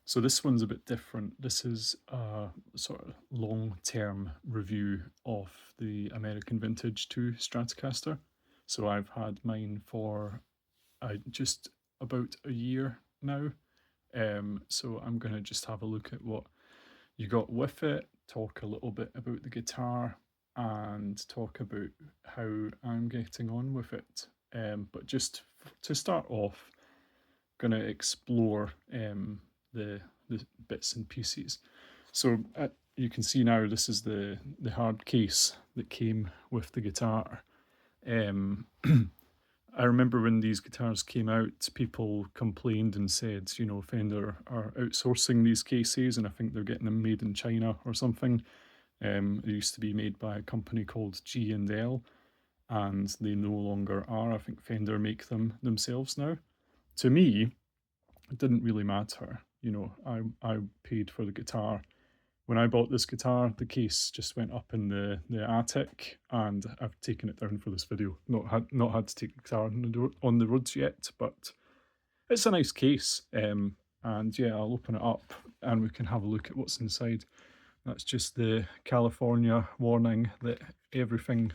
So this one's a bit different. This is a sort of long-term review of the American Vintage 2 Stratocaster. So I've had mine for just about a year now. So I'm going to just have a look at what you got with it, talk a little bit about the guitar, and talk about how I'm getting on with it. But just to start off, going to explore the bits and pieces. So you can see now this is the hard case that came with the guitar. I remember when these guitars came out, people complained and said, you know, Fender are outsourcing these cases, and I think they're getting them made in China or something. They used to be made by a company called G&L, and they no longer are. I think Fender make them themselves now. To me, it didn't really matter. You know, I paid for the guitar. When I bought this guitar, the case just went up in the attic, and I've taken it down for this video. Not had to take the guitar on the roads yet, but it's a nice case. And yeah, I'll open it up and we can have a look at what's inside. That's just the California warning that everything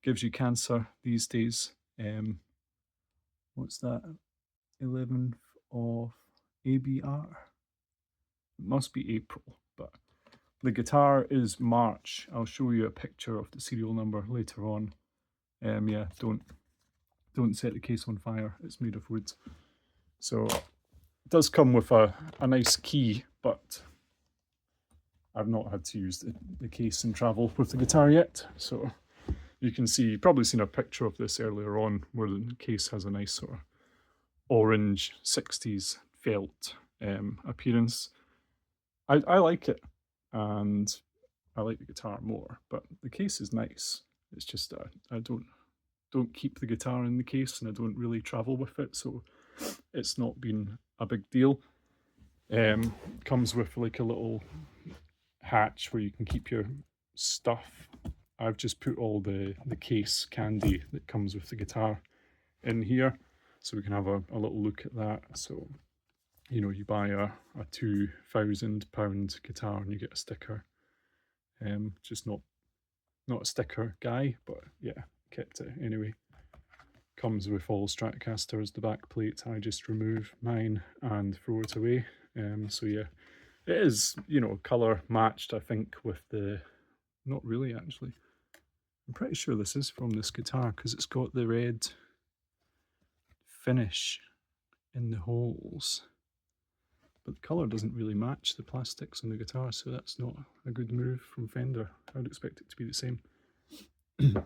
gives you cancer these days. What's that? 11th of ABR? It must be April, but the guitar is March. I'll show you a picture of the serial number later on. Yeah, don't set the case on fire. It's made of wood. So it does come with a nice key, but I've not had to use the case and travel with the guitar yet. So you can see, you've probably seen a picture of this earlier on, where the case has a nice sort of orange 60s felt appearance. I like it, and I like the guitar more, but the case is nice. It's just I don't keep the guitar in the case, and I don't really travel with it, so it's not been a big deal. Comes with like a little hatch where you can keep your stuff. I've just put all the case candy that comes with the guitar in here, so we can have a little look at that. So, you know, you buy a £2,000 guitar and you get a sticker. Just not a sticker guy, but yeah, kept it anyway. Comes with all Stratocasters. The back plate I just remove mine and throw it away. So yeah, it is, you know, colour matched, I think, with the... Not really, actually. I'm pretty sure this is from this guitar, because it's got the red finish in the holes. But the colour doesn't really match the plastics on the guitar, so that's not a good move from Fender. I would expect it to be the same. So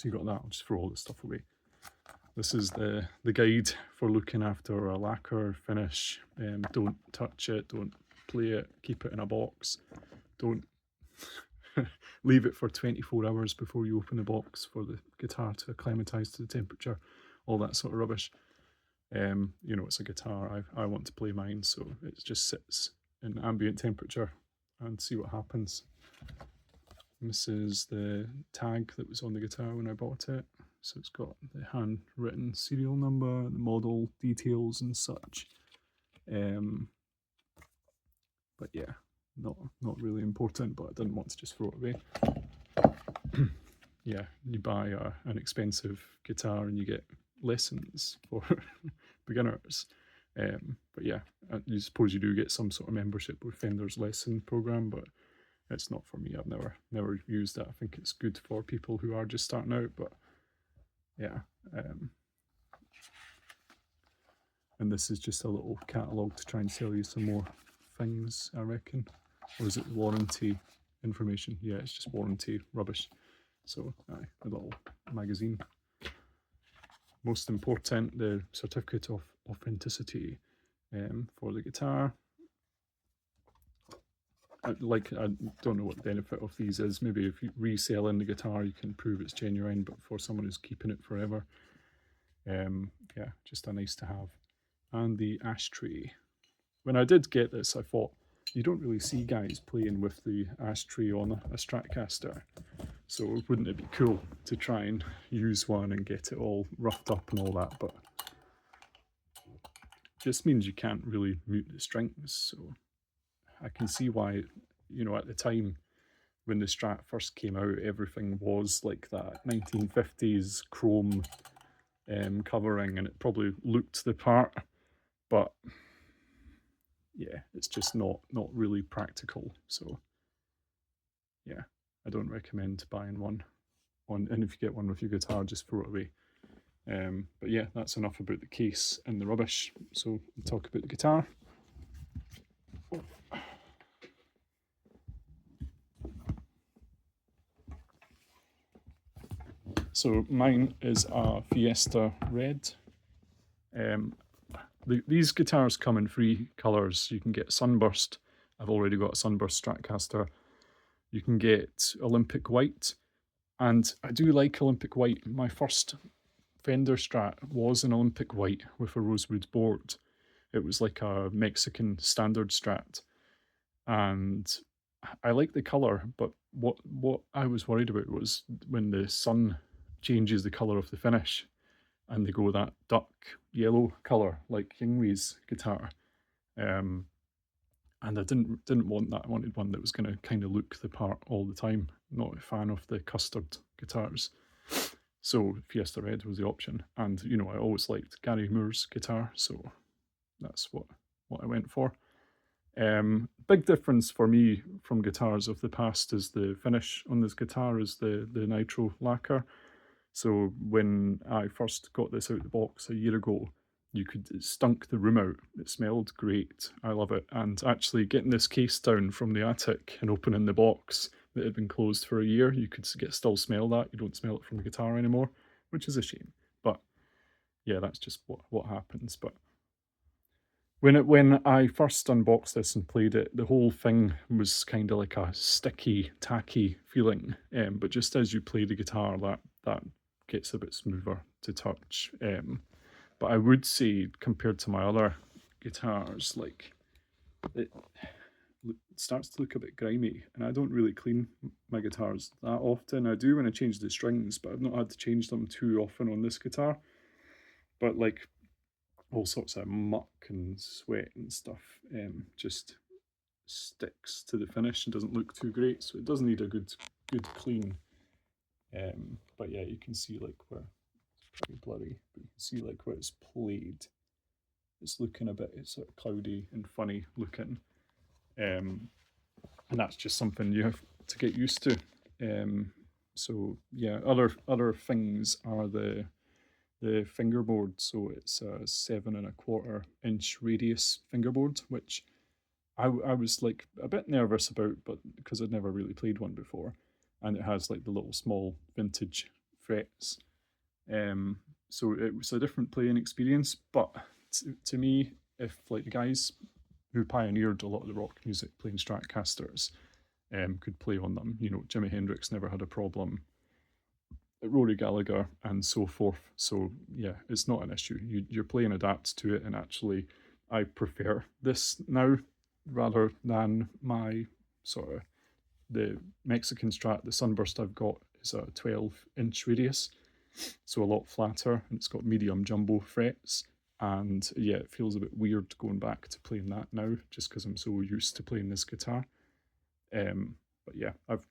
you got that. I'll just throw all this stuff away. This is the guide for looking after a lacquer finish. Don't touch it, don't play it, keep it in a box. Don't leave it for 24 hours before you open the box for the guitar to acclimatise to the temperature, all that sort of rubbish. You know, it's a guitar. I want to play mine, so it just sits in ambient temperature and see what happens. This is the tag that was on the guitar when I bought it. So it's got the handwritten serial number, the model details and such. But yeah, not really important, but I didn't want to just throw it away. Yeah, you buy an expensive guitar and you get lessons for beginners. But yeah, I suppose you do get some sort of membership with Fender's lesson program, but it's not for me. I've never used that. I think it's good for people who are just starting out, but yeah. And this is just a little catalogue to try and sell you some more things, I reckon. Or is it warranty information? Yeah, it's just warranty rubbish. So, a little magazine. Most important, the certificate of authenticity for the guitar. I don't know what the benefit of these is. Maybe if you resell in the guitar, you can prove it's genuine, but for someone who's keeping it forever, yeah, just a nice to have. And the ashtray. When I did get this, I thought, you don't really see guys playing with the ashtray on a Stratocaster, so wouldn't it be cool to try and use one and get it all roughed up and all that? But just means you can't really mute the strings. So I can see why, you know, at the time when the Strat first came out, everything was like that 1950s chrome covering, and it probably looked the part, but yeah, it's just not really practical. So yeah, I don't recommend buying one. And if you get one with your guitar, just throw it away. But yeah, that's enough about the case and the rubbish. So we'll talk about the guitar. So mine is a Fiesta Red. These guitars come in three colours. You can get Sunburst. I've already got a Sunburst Stratocaster. You can get Olympic White. And I do like Olympic White. My first Fender Strat was an Olympic White with a rosewood board. It was like a Mexican standard Strat. And I like the colour, but what I was worried about was when the sun changes the colour of the finish and they go that duck yellow colour like Yngwie's guitar. And I didn't want that. I wanted one that was going to kind of look the part all the time. Not a fan of the custard guitars. So Fiesta Red was the option. And, you know, I always liked Gary Moore's guitar, so that's what I went for. Big difference for me from guitars of the past is the finish on this guitar is the nitro lacquer. So when I first got this out of the box a year ago, it stunk the room out. It smelled great. I love it. And actually getting this case down from the attic and opening the box that had been closed for a year, you could still smell that. You don't smell it from the guitar anymore, which is a shame. But yeah, that's just what happens. But when I first unboxed this and played it, the whole thing was kind of like a sticky, tacky feeling. But just as you play the guitar, that gets a bit smoother to touch. But I would say, compared to my other guitars, like it starts to look a bit grimy, and I don't really clean my guitars that often. I do when I change the strings, but I've not had to change them too often on this guitar. But like all sorts of muck and sweat and stuff just sticks to the finish and doesn't look too great. So it does need a good clean. But yeah, you can see like where it's pretty blurry, but you can see like where it's played. It's looking a bit sort of cloudy and funny looking. And that's just something you have to get used to. So yeah, other things are the fingerboard. So it's a 7¼ inch radius fingerboard, which I was like a bit nervous about, but because I'd never really played one before. And it has like the little small vintage frets. So it was a different playing experience, but to me, if like the guys who pioneered a lot of the rock music playing Stratocasters could play on them, you know, Jimi Hendrix never had a problem, Rory Gallagher and so forth. So yeah, it's not an issue. Your playing adapts to it, and actually I prefer this now rather than my sort of the Mexican Strat. The Sunburst I've got is a 12-inch radius, so a lot flatter, and it's got medium jumbo frets. And yeah, it feels a bit weird going back to playing that now, just because I'm so used to playing this guitar. But yeah, I've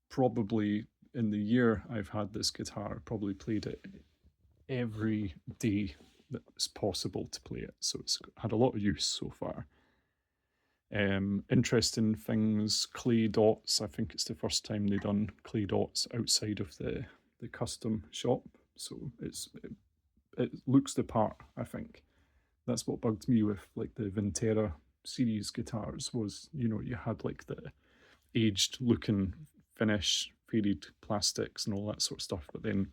probably, in the year I've had this guitar, probably played it every day that's possible to play it. So it's had a lot of use so far. Interesting things, clay dots. I think it's the first time they've done clay dots outside of the custom shop. So it looks the part, I think. That's what bugged me with like the Vintera series guitars was, you know, you had like the aged looking finish, faded plastics and all that sort of stuff, but then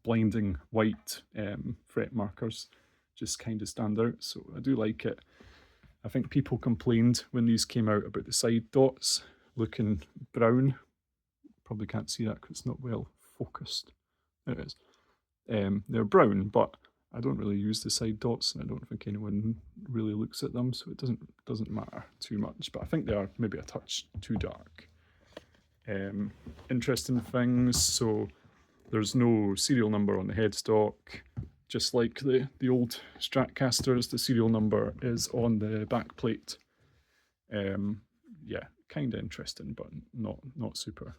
blinding white fret markers just kind of stand out. So I do like it. I think people complained when these came out about the side dots looking brown. Probably can't see that because it's not well focused. There it is. They're brown, but I don't really use the side dots, and I don't think anyone really looks at them, so it doesn't matter too much. But I think they are maybe a touch too dark. Interesting things. So there's no serial number on the headstock. just like the old Stratocasters. The serial number is on the back plate. Yeah, kind of interesting, but not super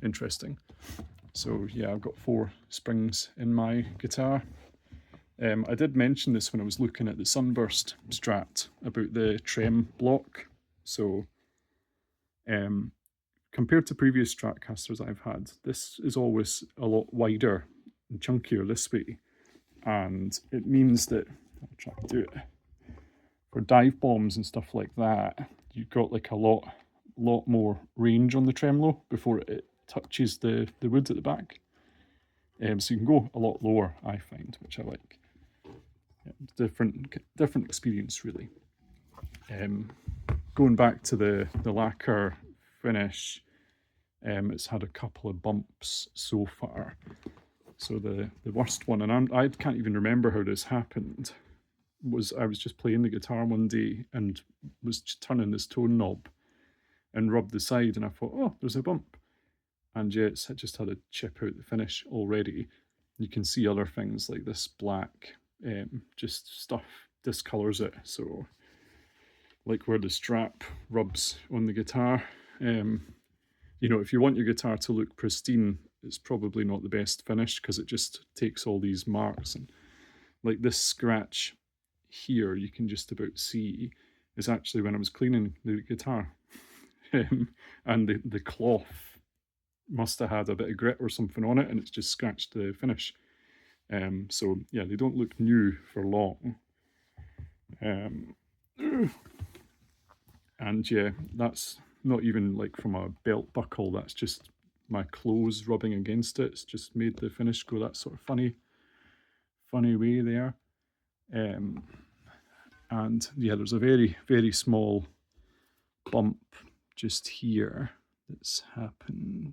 interesting. So yeah, I've got 4 springs in my guitar. I did mention this when I was looking at the Sunburst Strat about the trem block. So compared to previous Stratocasters I've had, this is always a lot wider and chunkier this way. And it means that, I'll try to do it, for dive bombs and stuff like that, you've got like a lot more range on the tremolo before it touches the wood at the back. So you can go a lot lower, I find, which I like. Different experience, really. Going back to the lacquer finish, it's had a couple of bumps so far. So the worst one, and I can't even remember how this happened, was I was just playing the guitar one day and was turning this tone knob and rubbed the side, and I thought, oh, there's a bump. And yeah, it just had a chip out the finish already. You can see other things like this black, just stuff discolors it. So like where the strap rubs on the guitar, you know, if you want your guitar to look pristine, it's probably not the best finish because it just takes all these marks. And like this scratch here, you can just about see, is actually when I was cleaning the guitar. And the cloth must have had a bit of grit or something on it, and it's just scratched the finish. So yeah, they don't look new for long. And yeah, that's not even like from a belt buckle, that's just my clothes rubbing against it. It's just made the finish go that sort of funny way there. And yeah, there's a very small bump just here that's happened.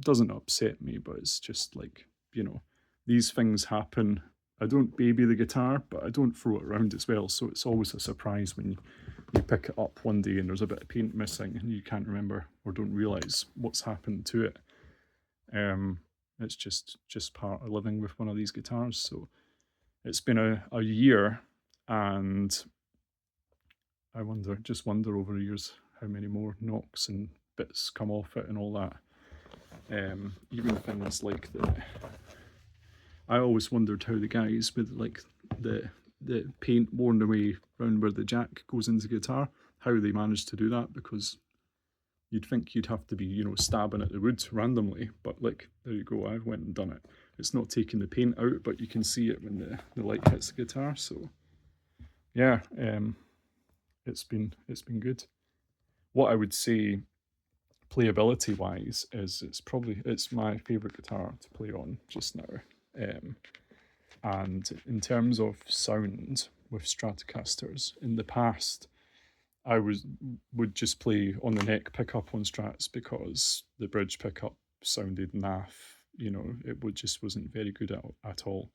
Doesn't upset me, but it's just like, you know, these things happen. I don't baby the guitar, but I don't throw it around as well, so it's always a surprise when you pick it up one day and there's a bit of paint missing and you can't remember or don't realise what's happened to it. It's just part of living with one of these guitars. So it's been a year, and I just wonder over the years how many more knocks and bits come off it and all that. Even things like I always wondered how the guys with like the paint worn away round where the jack goes into the guitar, how they managed to do that, because you'd think you'd have to be, you know, stabbing at the wood randomly, but like, there you go, I went and done it. It's not taking the paint out, but you can see it when the light hits the guitar. So yeah, it's been good. What I would say playability wise is it's my favorite guitar to play on just now. And in terms of sound with Stratocasters, in the past I would just play on the neck pickup on Strats because the bridge pickup sounded naff. You know, just wasn't very good at all.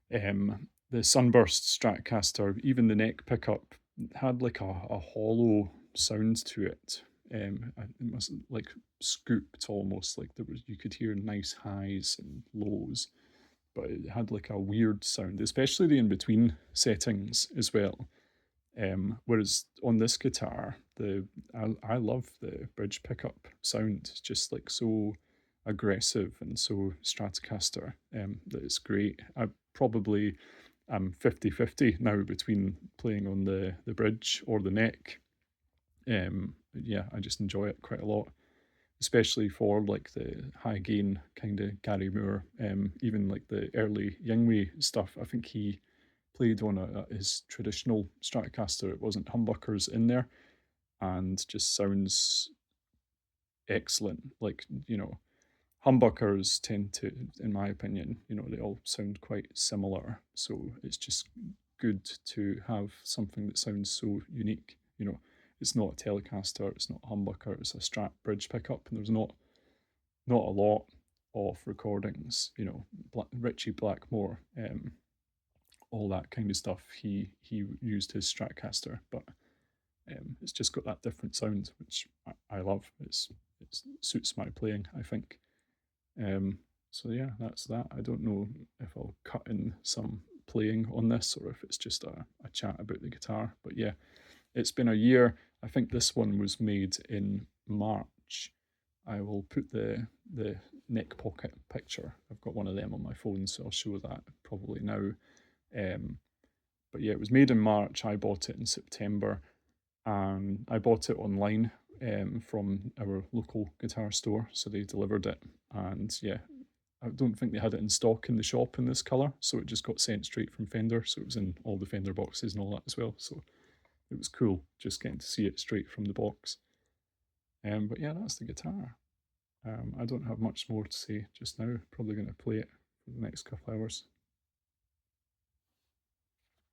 The Sunburst Stratocaster, even the neck pickup had like a hollow sound to it. It was like scooped almost, like you could hear nice highs and lows, but it had like a weird sound, especially the in-between settings as well. Whereas on this guitar, I love the bridge pickup sound. It's just like so aggressive and so Stratocaster that it's great. I probably am 50-50 now between playing on the bridge or the neck. Yeah, I just enjoy it quite a lot, especially for like the high gain kind of Gary Moore, even like the early Yngwie stuff. I think he played on his traditional Stratocaster. It wasn't humbuckers in there, and just sounds excellent. Like, you know, humbuckers tend to, in my opinion, you know, they all sound quite similar. So it's just good to have something that sounds so unique. You know, it's not a Telecaster, it's not a humbucker, it's a Strat bridge pickup, and there's not a lot of recordings. You know, Richie Blackmore, all that kind of stuff. He used his Stratocaster, but it's just got that different sound, which I love. It suits my playing, I think. So yeah, that's that. I don't know if I'll cut in some playing on this or if it's just a chat about the guitar. But yeah, it's been a year. I think this one was made in March. I will put the neck pocket picture. I've got one of them on my phone, so I'll show that probably now. But yeah, it was made in March. I bought it in September, and I bought it online from our local guitar store. So they delivered it, and yeah, I don't think they had it in stock in the shop in this colour, so it just got sent straight from Fender. So it was in all the Fender boxes and all that as well. So it was cool just getting to see it straight from the box. But yeah, that's the guitar. I don't have much more to say just now. Probably going to play it for the next couple of hours.